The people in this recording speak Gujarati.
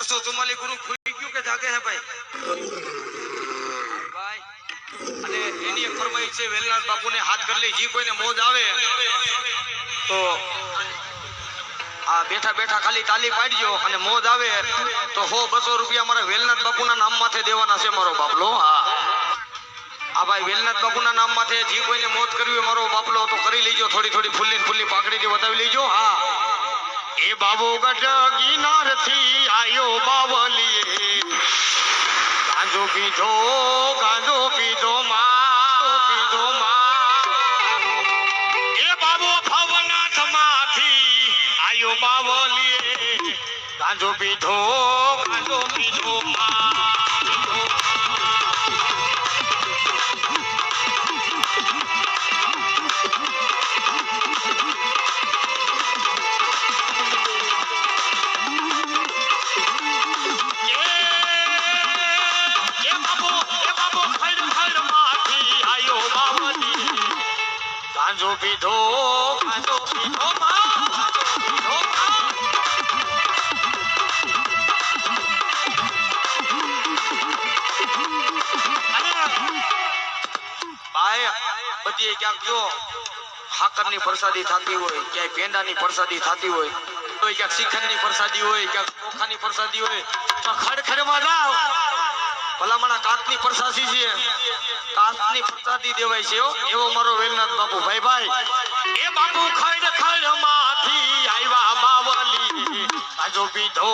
844 ગુરુ ખુલી ગયું કે જાગે હે ભાઈ? ભાઈ અને એની એક ફરમાઈશ છે વેલનાથ બાપુને હાથ કરી લઈ, જે કોઈને મોજ આવે તો આ બેઠા બેઠા ખાલી તાલી પાડજો અને મોજ આવે તો 100-200 રૂપિયા મારા વેલનાથ બાપુના નામ માથે દેવાના છે મારો બાપલો. હા ભાઈ વેલનાથ બાપુના નામ માથે જે કોઈને મોજ કરવી હોય મારો બાપલો તો કરી લેજો. થોડી થોડી ફૂલ્લી પાકડી બતાવી લેજો. હા એ બાબુ ગઢ ગિરનાર થી આયો બાવલીએ, ગાંજો પીધો માં. એ બાબુ ભવનાથ માંથી આયો બાવલીએ, ગાંજો પીધો માં. ગાંજો પીધો બધી ક્યાંક જો હાકરની પ્રસાદી થતી હોય, ક્યાંય પેંડાની પ્રસાદી થતી હોય, ક્યાંક શિખરની પ્રસાદી હોય, ક્યાંક ચોખાની પ્રસાદી હોય તો ખડખડમાં જાવ ભલામણા કાચની પ્રસાદી છે, કાચની પ્રસાદી દેવાય છે. એવો મારો વેલનાથ બાપુ. ભાઈ એ બાપુ ખડ માંથી આવ્યા બાવલી, ગાંજો પીધો